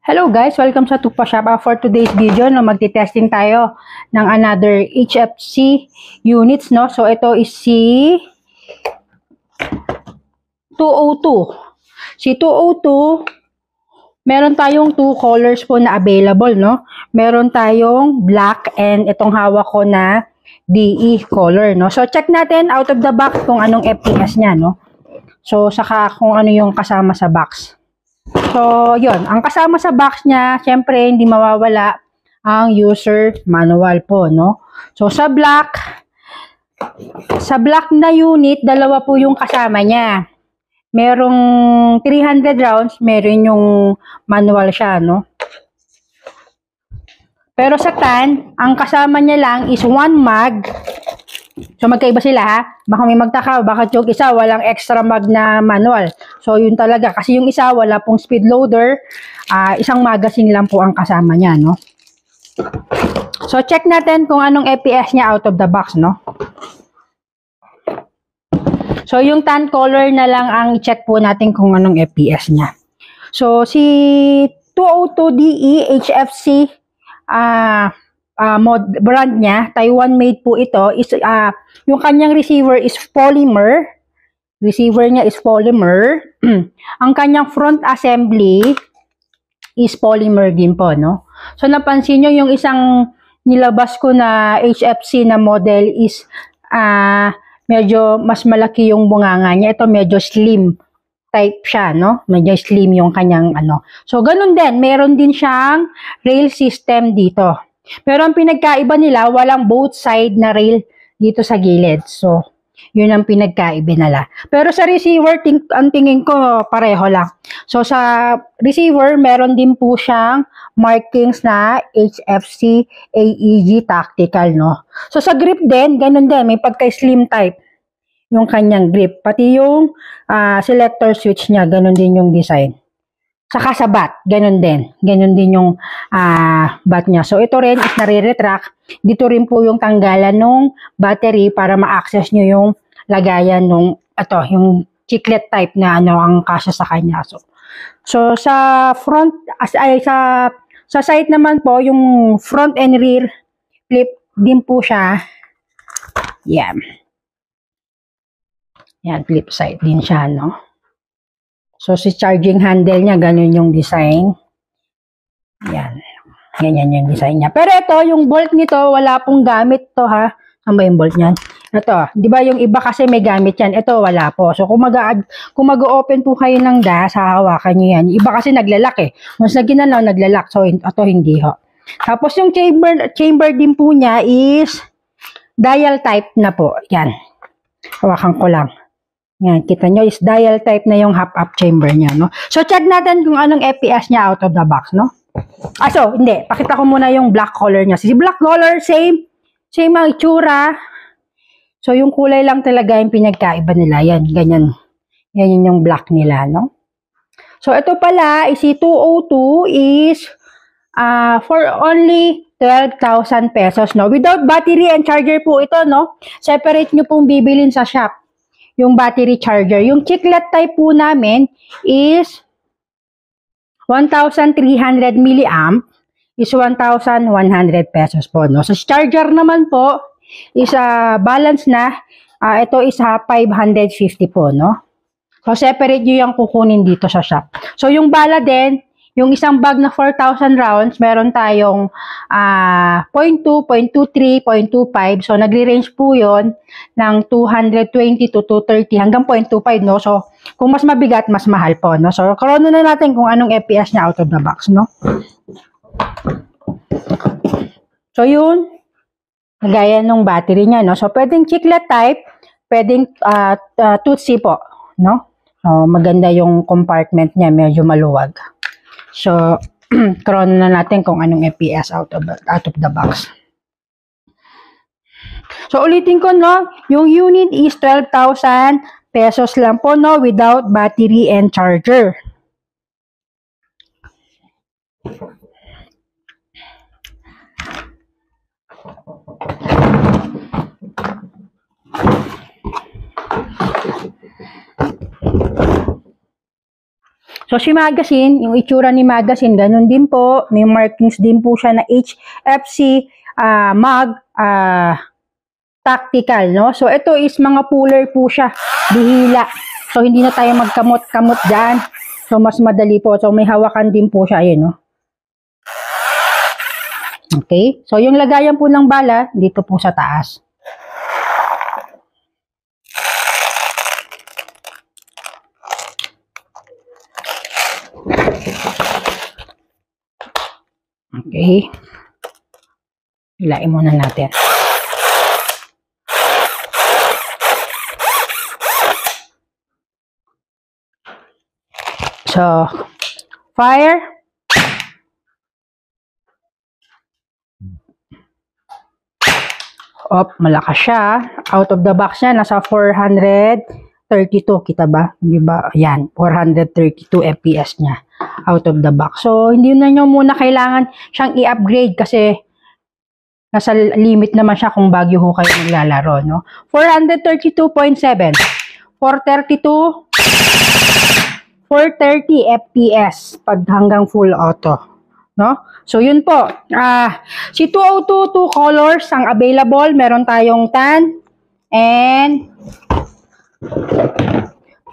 Hello guys, welcome sa Tukpa Shop. For today's video, magti-testing tayo ng another HFC units, no? So ito is si 202. Si 202, meron tayong two colors po na available, no? Meron tayong black and itong hawak ko na DE color, no? So check natin out of the box kung anong FPS niya, no? So saka kung ano yung kasama sa box. So, yun. Ang kasama sa box niya, syempre, hindi mawawala ang user manual po, no? So, sa black na unit, dalawa po yung kasama niya. Merong 300 rounds, meron yung manual siya, no? Pero sa tan, ang kasama niya lang is 1 mag. So, magkaiba sila, ha? Baka may magtaka, bakit yung isa walang extra mag na manual. So, yun talaga. Kasi yung isa, wala pong speed loader. Isang magazine lang po ang kasama niya, no? So, check natin kung anong FPS niya out of the box, no? So, yung tan color na lang ang check po natin kung anong FPS niya. So, si 202DE HFC, brand niya, Taiwan made po ito, is yung kanyang receiver is polymer. Receiver niya is polymer. Ang kanyang front assembly is polymer din po, no? So napansin niyo yung isang nilabas ko na HFC na model is medyo mas malaki yung bunganga niya. Ito medyo slim type siya, no? Medyo slim yung kanyang ano. So ganun din, meron din siyang rail system dito. Pero ang pinagkaiba nila, walang both side na rail dito sa gilid. So, yun ang pinagkaiba nila. Pero sa receiver, ang tingin ko, pareho lang. So, sa receiver, meron din po siyang markings na HFC AEG tactical, no? So, sa grip din, ganun din. May pagka-slim type yung kanyang grip. Pati yung selector switch niya, ganun din yung design. Saka sa bat, ganun din. Ganun din yung bat niya. So, ito rin is nare-retract. Dito rin po yung tanggalan ng battery para ma-access nyo yung lagayan ng, yung chiclet type na ang kasya sa kanya. So sa front, sa side naman po, yung front and rear flip din po siya. Yan. Yan, flip side din siya, no? So, si charging handle niya, ganun yung design. Yan. Ganyan yung design niya. Pero ito, yung bolt nito, wala pong gamit to, ha? Saan ba yung bolt niyan? Ito, di ba yung iba kasi may gamit yan? Ito, wala po. So, kung mag-open po kayo ng gas, hahawakan nyo yan. Iba kasi naglalak eh. Once na ginalaw, naglalak. So, ito hindi ho. Tapos, yung chamber din po niya is dial type na po. Yan. Hawakan ko lang. Yan, kita nyo, is dial type na yung half-up chamber niya, no? So, check natin kung anong FPS niya out of the box, no? So, hindi. Pakita ko muna yung black color niya. Si black color, same ang itsura. So, yung kulay lang talaga yung pinagkaiba nila. Yan, ganyan. Yan yung black nila, no? So, ito pala, si 202 is for only 12,000 pesos, no? Without battery and charger po ito, no? Separate nyo pong bibilin sa shop yung battery charger. Yung chiclet type po namin is 1,300 milliamp is 1,100 pesos po, no? So, charger naman po is balance na. Ito is 550 po, no? So, separate nyo yung kukunin dito sa shop. So, yung bala din, yung isang bag na 4,000 rounds, meron tayong 0.2, 0.23, 0.25. So, nagre-range po yon ng 220 to 230 hanggang 0.25, no? So, kung mas mabigat, mas mahal po, no? So, karoon na natin kung anong FPS niya out of the box, no? So, yun. Gaya nung battery niya, no? So, pwedeng chiclet type, pwedeng Tootsie po, no? So, maganda yung compartment niya, medyo maluwag. So, karoon na natin kung anong FPS out of the box. So, ulitin ko, no? Yung unit is 12,000 pesos lang po, no? Without battery and charger. So, si Magazine, yung itsura ni Magazine, ganun din po. May markings din po siya na HFC, tactical, no? So, ito is mga puller po siya. Bihila. So, hindi na tayo magkamot-kamot dyan. So, mas madali po. So, may hawakan din po siya. Ayun, no? Okay? So, yung lagayan po ng bala, dito po sa taas. Okay. Hilain muna natin. So, fire. Malakas siya. Out of the box niya, nasa 432. Kita ba? Di ba? Ayan, 432 FPS niya. Out of the box. So, hindi na nyo muna kailangan siyang i-upgrade kasi nasa limit naman siya kung bagyo ho kayo naglalaro, no? 432.7. 430 FPS pag hanggang full auto, no? So, yun po. Si 202, 2 colors ang available. Meron tayong tan and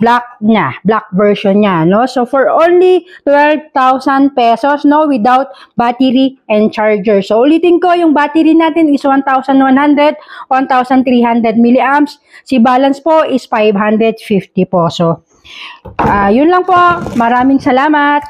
black version niya, no? So, for only 12,000 pesos, no? Without battery and charger. So, ulitin ko, yung battery natin is 1,100, 1,300 milliamps. Si balance po is 550 po. So, yun lang po. Maraming salamat.